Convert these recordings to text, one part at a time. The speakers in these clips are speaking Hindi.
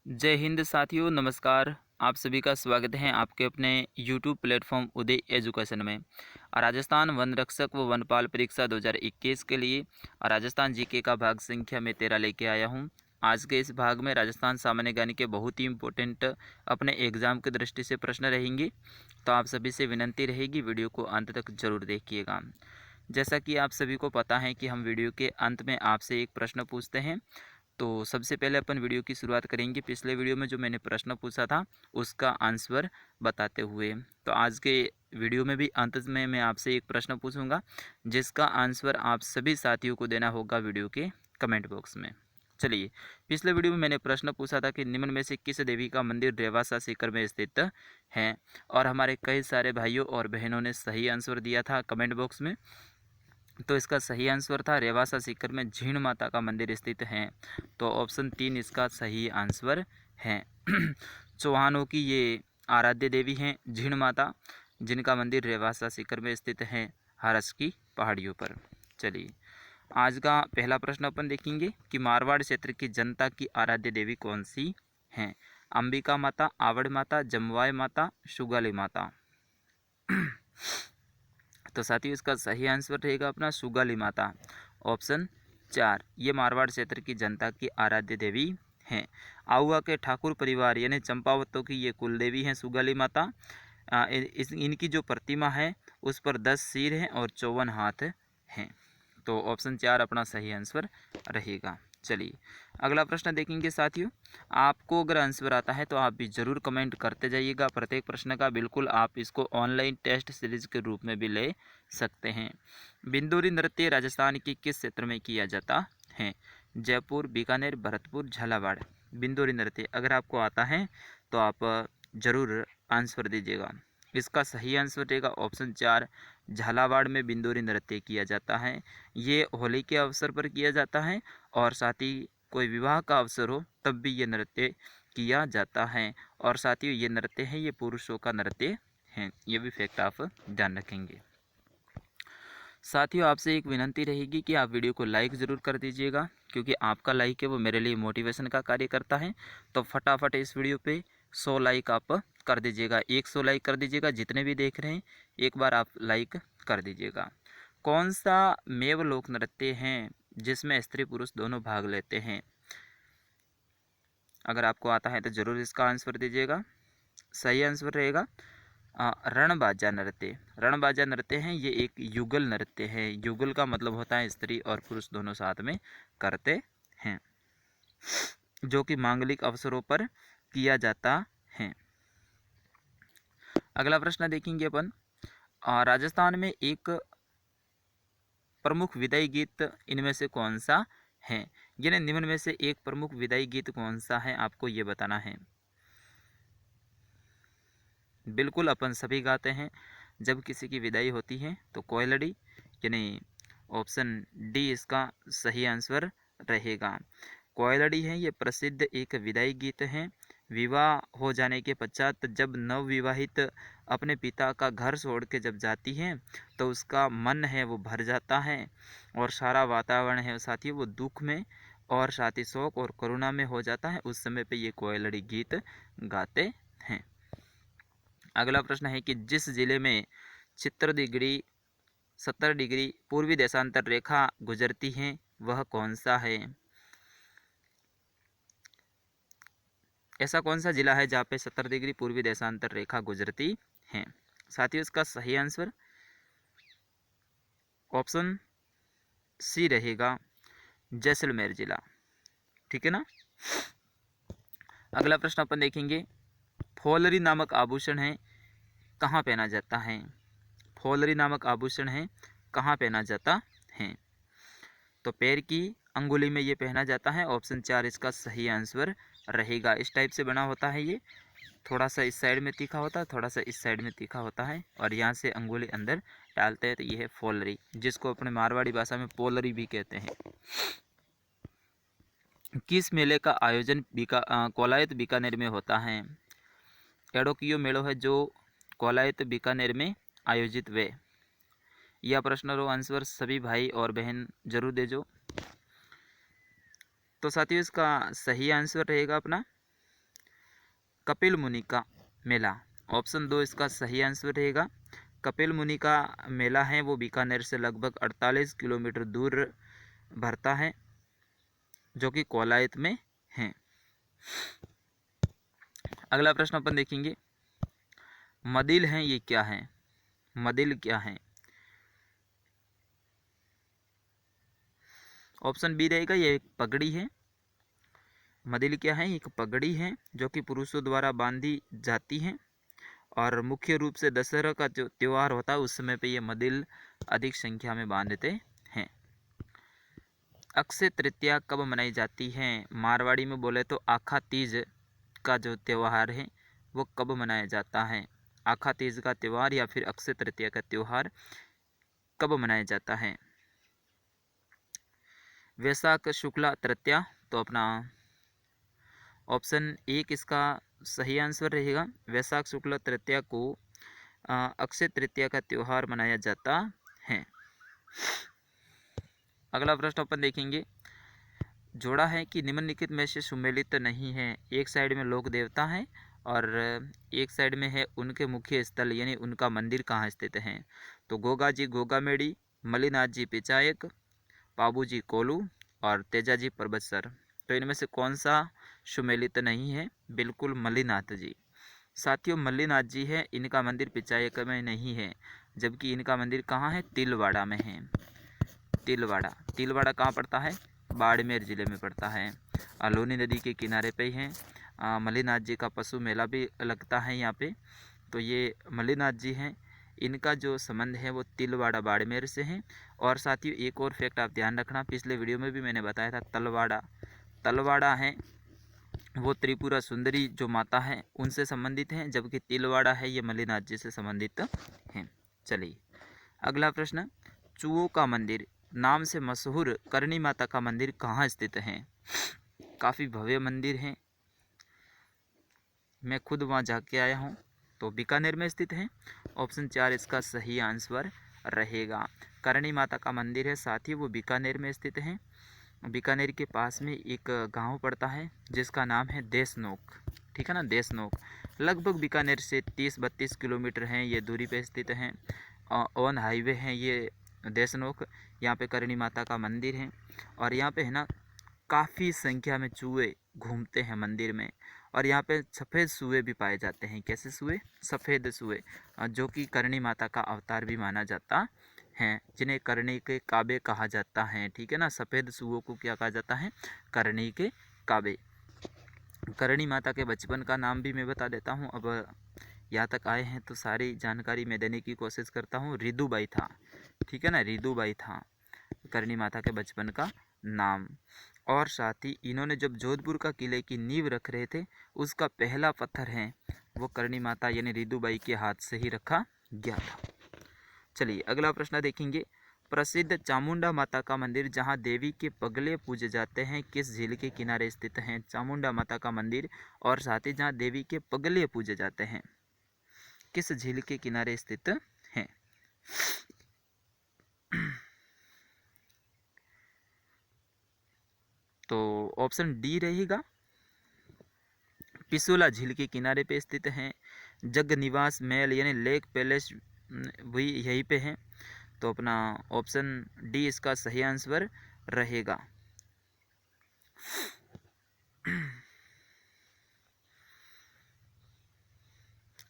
जय हिंद साथियों, नमस्कार। आप सभी का स्वागत है आपके अपने यूट्यूब प्लेटफॉर्म उदय एजुकेशन में। राजस्थान वन रक्षक व वनपाल परीक्षा 2021 के लिए राजस्थान जीके का भाग संख्या में 13 लेके आया हूं। आज के इस भाग में राजस्थान सामान्य ज्ञान के बहुत ही इम्पोर्टेंट अपने एग्ज़ाम की दृष्टि से प्रश्न रहेंगे, तो आप सभी से विनंती रहेगी वीडियो को अंत तक जरूर देखिएगा। जैसा कि आप सभी को पता है कि हम वीडियो के अंत में आपसे एक प्रश्न पूछते हैं, तो सबसे पहले अपन वीडियो की शुरुआत करेंगे पिछले वीडियो में जो मैंने प्रश्न पूछा था उसका आंसर बताते हुए। तो आज के वीडियो में भी अंत में मैं आपसे एक प्रश्न पूछूंगा जिसका आंसर आप सभी साथियों को देना होगा वीडियो के कमेंट बॉक्स में। चलिए, पिछले वीडियो में मैंने प्रश्न पूछा था कि निम्न में से किस देवी का मंदिर रेवासा शिखर में स्थित है, और हमारे कई सारे भाइयों और बहनों ने सही आंसर दिया था कमेंट बॉक्स में। तो इसका सही आंसर था रेवासा सीकर में झीण माता का मंदिर स्थित है। तो ऑप्शन 3 इसका सही आंसर है। चौहानों की ये आराध्य देवी हैं झीण माता, जिनका मंदिर रेवासा सीकर में स्थित है हारस की पहाड़ियों पर। चलिए, आज का पहला प्रश्न अपन देखेंगे कि मारवाड़ क्षेत्र की जनता की आराध्य देवी कौन सी है। अंबिका माता, आवड़ माता, जमवाय माता, सुगाली माता। तो साथियों इसका सही आंसर रहेगा अपना सुगाली माता, ऑप्शन 4। ये मारवाड़ क्षेत्र की जनता की आराध्य देवी हैं। आहुआ के ठाकुर परिवार यानी चंपावतों की ये कुल देवी हैं सुगाली माता। इनकी जो प्रतिमा है उस पर 10 सिर हैं और 54 हाथ हैं। तो ऑप्शन 4 अपना सही आंसर रहेगा। चलिए, अगला प्रश्न देखेंगे साथियों। आपको अगर आंसर आता है तो आप भी ज़रूर कमेंट करते जाइएगा प्रत्येक प्रश्न का। बिल्कुल आप इसको ऑनलाइन टेस्ट सीरीज के रूप में भी ले सकते हैं। बिंदुरी नृत्य राजस्थान के किस क्षेत्र में किया जाता है। जयपुर, बीकानेर, भरतपुर, झालावाड़। बिंदुरी नृत्य अगर आपको आता है तो आप ज़रूर आंसर दीजिएगा। इसका सही आंसर रहेगा ऑप्शन 4, झालावाड़ में बिंदुरी नृत्य किया जाता है। ये होली के अवसर पर किया जाता है और साथ ही कोई विवाह का अवसर हो तब भी ये नृत्य किया जाता है। और साथियों ये नृत्य है ये पुरुषों का नृत्य है, ये भी फैक्ट आप ध्यान रखेंगे। साथियों आपसे एक विनंती रहेगी कि आप वीडियो को लाइक ज़रूर कर दीजिएगा, क्योंकि आपका लाइक है वो मेरे लिए मोटिवेशन का कार्य करता है। तो फटाफट इस वीडियो पे 100 लाइक आप कर दीजिएगा, 100 लाइक कर दीजिएगा। जितने भी देख रहे हैं एक बार आप लाइक कर दीजिएगा। कौन सा मेव लोक नृत्य है जिसमें स्त्री पुरुष दोनों भाग लेते हैं। अगर आपको आता है तो ज़रूर इसका आंसर दीजिएगा। सही आंसर रहेगा रणबाजा नृत्य। रणबाजा नृत्य है ये एक युगल नृत्य है। युगल का मतलब होता है स्त्री और पुरुष दोनों साथ में करते हैं, जो कि मांगलिक अवसरों पर किया जाता है। अगला प्रश्न देखेंगे अपन। राजस्थान में एक प्रमुख विदाई गीत इनमें से कौन सा है। यानी निम्न में से एक प्रमुख विदाई गीत कौन सा है आपको ये बताना है। बिल्कुल अपन सभी गाते हैं जब किसी की विदाई होती है तो कोयलड़ी, यानी ऑप्शन डी इसका सही आंसर रहेगा। कोयलड़ी है ये प्रसिद्ध एक विदाई गीत है। विवाह हो जाने के पश्चात जब नवविवाहित अपने पिता का घर छोड़ के जब जाती है तो उसका मन है वो भर जाता है और सारा वातावरण है साथ ही वो दुख में और साथ ही शोक और करुणा में हो जाता है। उस समय पे ये कोयलड़ी गीत गाते हैं। अगला प्रश्न है कि जिस जिले में 70 डिग्री पूर्वी देशांतर रेखा गुजरती है वह कौन सा है। ऐसा कौन सा जिला है जहाँ पे 70 डिग्री पूर्वी देशांतर रेखा गुजरती है। साथियों इसका सही आंसर ऑप्शन सी रहेगा, जैसलमेर जिला। ठीक है ना। अगला प्रश्न अपन देखेंगे। फॉलरी नामक आभूषण है कहाँ पहना जाता है। फॉलरी नामक आभूषण है कहाँ पहना जाता है। तो पैर की अंगुली में ये पहना जाता है। ऑप्शन 4 इसका सही आंसर रहेगा। इस टाइप से बना होता है ये, थोड़ा सा इस साइड में तीखा होता है, थोड़ा सा इस साइड में तीखा होता है और यहाँ से अंगुली अंदर डालते हैं तो ये है फॉलरी, जिसको अपने मारवाड़ी भाषा में पोलरी भी कहते हैं। किस मेले का आयोजन कोलायत बीकानेर में होता है। एडोकियो मेलो है जो कोलायत बीकानेर में आयोजित वे। यह प्रश्न रो आंसर सभी भाई और बहन जरूर दे जो। तो साथियों इसका सही आंसर रहेगा अपना कपिल मुनि का मेला। ऑप्शन 2 इसका सही आंसर रहेगा। कपिल मुनि का मेला है वो बीकानेर से लगभग 48 किलोमीटर दूर भरता है, जो कि कोलायत में है। अगला प्रश्न अपन देखेंगे, मदिल है ये क्या है? मदिल क्या है? ऑप्शन बी रहेगा ये एक पगड़ी है। मदिल क्या है? एक पगड़ी है जो कि पुरुषों द्वारा बांधी जाती है और मुख्य रूप से दशहरा का जो त्यौहार होता है उस समय पे ये मदिल अधिक संख्या में बांधते हैं। अक्षय तृतीया कब मनाई जाती है? मारवाड़ी में बोले तो आखा तीज का जो त्यौहार है वो कब मनाया जाता है? आखा तीज का त्यौहार या फिर अक्षय तृतीया का त्यौहार कब मनाया जाता है? वैशाख शुक्ला तृतीया, तो अपना ऑप्शन 1 इसका सही आंसर रहेगा। वैशाख शुक्ल तृतीया को अक्षय तृतीया का त्यौहार मनाया जाता है। अगला प्रश्न अपन देखेंगे, जोड़ा है कि निम्नलिखित में से सुमेलित नहीं है। एक साइड में लोक देवता है और एक साइड में है उनके मुख्य स्थल यानी उनका मंदिर कहाँ स्थित है। तो गोगा जी गोगामेड़ी, मलिनाथ जी पिचायक, पाबू जी कोलू और तेजा जी परबतसर। तो इनमें से कौन सा सुमेलित नहीं है? बिल्कुल मलिनाथ जी। साथियों मल्लीनाथ जी है, इनका मंदिर पिचायक में नहीं है, जबकि इनका मंदिर कहाँ है? तिलवाड़ा में है। तिलवाड़ा, तिलवाड़ा कहाँ पड़ता है? बाड़मेर जिले में पड़ता है। अलोनी नदी के किनारे पे ही है। मल्लीनाथ जी का पशु मेला भी लगता है यहाँ पे। तो ये मल्लीनाथ जी हैं, इनका जो संबंध है वो तिलवाड़ा बाड़मेर से है। और साथियों एक और फैक्ट आप ध्यान रखना, पिछले वीडियो में भी मैंने बताया था, तलवाड़ा है वो त्रिपुरा सुंदरी जो माता है उनसे संबंधित हैं, जबकि तिलवाड़ा है ये मल्लीनाथ जी से संबंधित हैं। चलिए अगला प्रश्न, चूओं का मंदिर नाम से मशहूर करणी माता का मंदिर कहाँ स्थित है? काफ़ी भव्य मंदिर है, मैं खुद वहाँ जाके आया हूँ। तो बीकानेर में स्थित है। ऑप्शन 4 इसका सही आंसर रहेगा। करणी माता का मंदिर है साथी वो बीकानेर में स्थित है। बीकानेर के पास में एक गांव पड़ता है जिसका नाम है देशनोक, ठीक है ना, देशनोक। लगभग बीकानेर से 30-32 किलोमीटर हैं ये दूरी पे स्थित हैं। ऑन हाईवे है ये देशनोक। यहाँ पे करणी माता का मंदिर है और यहाँ पे है ना काफ़ी संख्या में चूहे घूमते हैं मंदिर में। और यहाँ पे सफ़ेद सुए भी पाए जाते हैं। कैसे सुए? सफ़ेद सुए, जो कि करणी माता का अवतार भी माना जाता हैं, जिन्हें करणी के काबे कहा जाता है, ठीक है ना। सफ़ेद सुओं को क्या कहा जाता है? करणी के काबे। करणी माता के बचपन का नाम भी मैं बता देता हूँ। अब यहाँ तक आए हैं तो सारी जानकारी मैं देने की कोशिश करता हूँ। रिदुबाई था, ठीक है ना, रिदुबाई था करणी माता के बचपन का नाम। और साथ ही इन्होंने जब जोधपुर का किले की नींव रख रहे थे उसका पहला पत्थर है वो करणी माता यानी रिदुबाई के हाथ से ही रखा गया था। चलिए अगला प्रश्न देखेंगे, प्रसिद्ध चामुंडा माता का मंदिर जहां देवी के पगले पूजे जाते हैं किस झील के किनारे स्थित है? चामुंडा माता का मंदिर और साथ ही जहां देवी के पगले पूजे जाते हैं किस झील के किनारे स्थित है? तो ऑप्शन डी रहेगा, पिसोला झील के किनारे पे स्थित हैं। जग निवास महल यानी लेक पैलेस भी यहीं पे है। तो अपना ऑप्शन डी इसका सही आंसर रहेगा।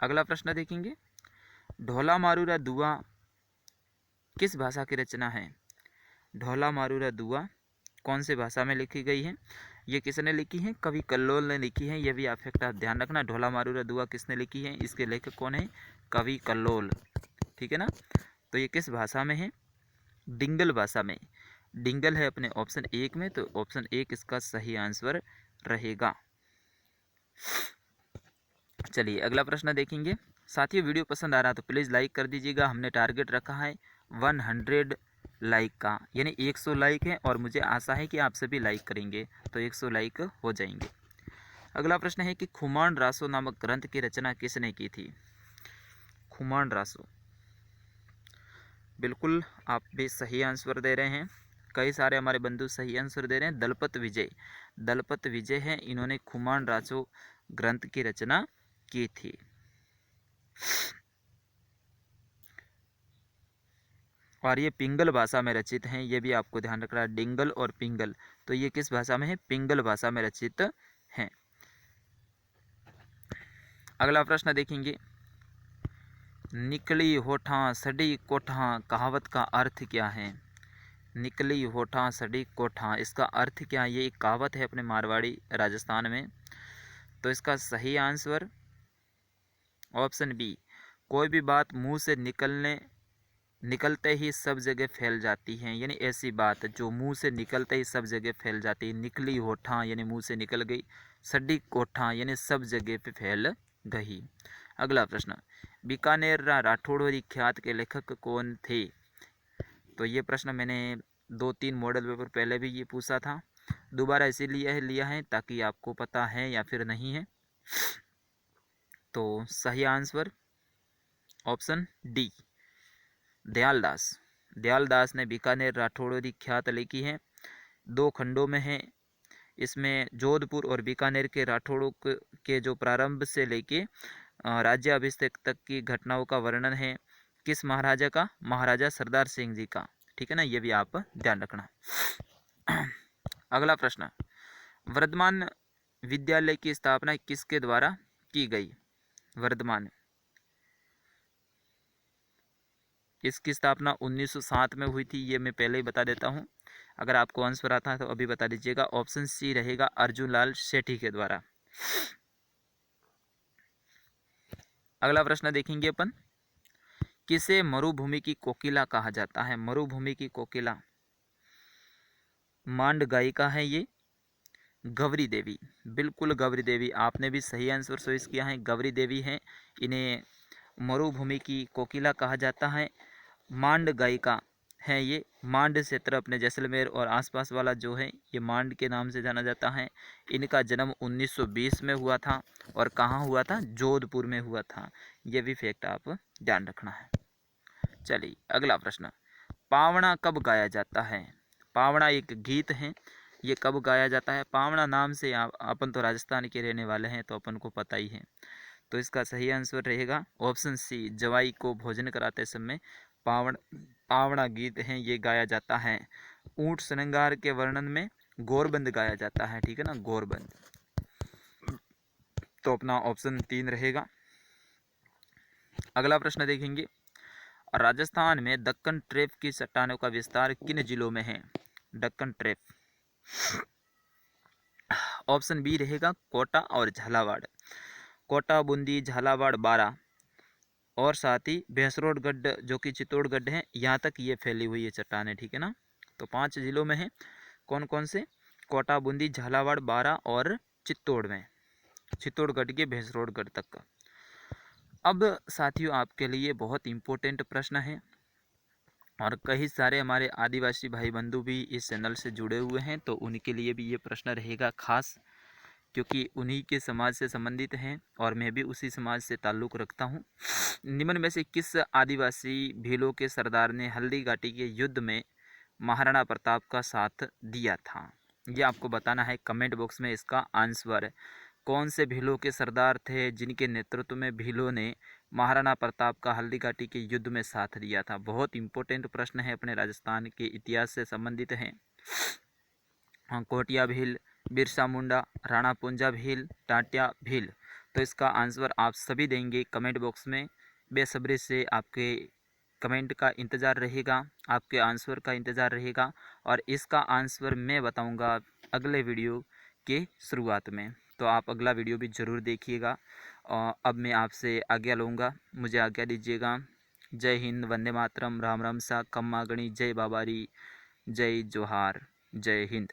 अगला प्रश्न देखेंगे, ढोला मारूरा दुआ किस भाषा की रचना है? ढोला मारूरा दुआ कौन से भाषा में लिखी गई है? ये किसने लिखी है? कवि कल्लोल ने लिखी है। ये भी आप फैक्ट आप ध्यान रखना। ढोला मारूरा दुआ किसने लिखी है? इसके लेखक कौन है? कवि कल्लोल, ठीक है ना। तो ये किस भाषा में है? डिंगल भाषा में। डिंगल है अपने ऑप्शन 1 में, तो ऑप्शन 1 इसका सही आंसर रहेगा। चलिए अगला प्रश्न देखेंगे। साथियों वीडियो पसंद आ रहा तो प्लीज़ लाइक कर दीजिएगा। हमने टारगेट रखा है 100 लाइक का, यानी 100 लाइक है और मुझे आशा है कि आप सभी लाइक करेंगे तो 100 लाइक हो जाएंगे। अगला प्रश्न है कि खुमान रासो नामक ग्रंथ की रचना किसने की थी? खुमान रासो, बिल्कुल आप भी सही आंसर दे रहे हैं। कई सारे हमारे बंधु सही आंसर दे रहे हैं। दलपत विजय हैं, इन्होंने खुमान रासो ग्रंथ की रचना की थी। और ये पिंगल भाषा में रचित हैं, ये भी आपको ध्यान रखना है। डिंगल और पिंगल, तो ये किस भाषा में है? पिंगल भाषा में रचित हैं। अगला प्रश्न देखेंगे, निकली होठां सड़ी कोठां कहावत का अर्थ क्या है? निकली होठां सड़ी कोठां, इसका अर्थ क्या है? ये एक कहावत है अपने मारवाड़ी राजस्थान में। तो इसका सही आंसर ऑप्शन बी, कोई भी बात मुंह से निकलते ही सब जगह फैल जाती है, यानी ऐसी बात जो मुंह से निकलते ही सब जगह फैल जाती है। निकली होठां यानी मुंह से निकल गई, सड़ी कोठां यानी सब जगह पे फैल गई। अगला प्रश्न, बीकानेर राठौड़ ख्यात के लेखक कौन थे? तो ये प्रश्न मैंने 2-3 मॉडल पेपर पहले भी ये पूछा था, दोबारा इसीलिए लिया है ताकि आपको पता है या फिर नहीं है। तो सही answer option D, Dayaldas. Dayaldas ने बीकानेर राठौड़ी ख्यात लिखी है, 2 खंडों में है। इसमें जोधपुर और बीकानेर के राठौड़ों के जो प्रारंभ से लेके राज्याभिषेक तक की घटनाओं का वर्णन है। किस महाराजा का? महाराजा सरदार सिंह जी का। ठीक है ना, ये भी आप ध्यान रखना। अगला प्रश्न, वर्धमान विद्यालय की स्थापना किसके द्वारा की गई? वर्धमान, इसकी स्थापना 1907 में हुई थी, ये मैं पहले ही बता देता हूँ। अगर आपको आंसर आता है तो अभी बता दीजिएगा। ऑप्शन सी रहेगा, अर्जुन लाल सेठी के द्वारा। अगला प्रश्न देखेंगे अपन, किसे मरुभूमि की कोकिला कहा जाता है? मरुभूमि की कोकिला, मांड गायिका है ये, गौरी देवी। बिल्कुल गौरी देवी, आपने भी सही आंसर चॉइस किया है, गौरी देवी हैं। इन्हें मरुभूमि की कोकिला कहा जाता है। मांड गायिका है ये। मांड क्षेत्र अपने जैसलमेर और आसपास वाला जो है ये मांड के नाम से जाना जाता है। इनका जन्म 1920 में हुआ था। और कहाँ हुआ था? जोधपुर में हुआ था। ये भी फैक्ट आप ध्यान रखना है। चलिए अगला प्रश्न, पावणा कब गाया जाता है? पावणा एक गीत है, ये कब गाया जाता है? पावणा नाम से अपन तो राजस्थान के रहने वाले हैं तो अपन को पता ही है। तो इसका सही आंसर रहेगा ऑप्शन सी, जवाई को भोजन कराते समय पावणा गीत है ये गाया जाता है। ऊंट श्रृंगार के वर्णन में गोरबंद गाया जाता है। ठीक है ना, गोरबंद। तो अपना ऑप्शन 3 रहेगा। अगला प्रश्न देखेंगे, राजस्थान में दक्कन ट्रेप की चट्टानों का विस्तार किन जिलों में है? दक्कन ट्रेप, ऑप्शन बी रहेगा कोटा और झालावाड़। कोटा, बूंदी, झालावाड़, बारा और साथ ही भैंसरोडगढ़ जो कि चित्तौड़गढ़ है, यहाँ तक ये फैली हुई है चट्टानें। ठीक है ना, तो 5 जिलों में है। कौन कौन से? कोटा, बूंदी, झालावाड़, बारा और चित्तौड़ में, चित्तौड़गढ़ के भैंसरोडगढ़ तक का। अब साथियों आपके लिए बहुत इम्पोर्टेंट प्रश्न है और कई सारे हमारे आदिवासी भाई बंधु भी इस चैनल से जुड़े हुए हैं, तो उनके लिए भी ये प्रश्न रहेगा खास, क्योंकि उन्हीं के समाज से संबंधित हैं और मैं भी उसी समाज से ताल्लुक़ रखता हूँ। निम्न में से किस आदिवासी भीलों के सरदार ने हल्दी घाटी के युद्ध में महाराणा प्रताप का साथ दिया था? ये आपको बताना है कमेंट बॉक्स में इसका आंसर। कौन से भीलों के सरदार थे जिनके नेतृत्व में भीलों ने महाराणा प्रताप का हल्दी घाटी के युद्ध में साथ दिया था? बहुत इंपॉर्टेंट प्रश्न है, अपने राजस्थान के इतिहास से संबंधित हैं। हाँ, कोटिया भील, बिरसा मुंडा, राणा पुंजा भील, टाटिया भील। तो इसका आंसर आप सभी देंगे कमेंट बॉक्स में। बेसब्री से आपके कमेंट का इंतज़ार रहेगा, आपके आंसर का इंतज़ार रहेगा और इसका आंसर मैं बताऊंगा अगले वीडियो के शुरुआत में। तो आप अगला वीडियो भी ज़रूर देखिएगा। अब मैं आपसे आज्ञा लूँगा, मुझे आज्ञा दीजिएगा। जय हिंद, वंदे मातरम, राम राम सा, खम्मा गणी, जय बाबारी, जय जोहार, जय हिंद।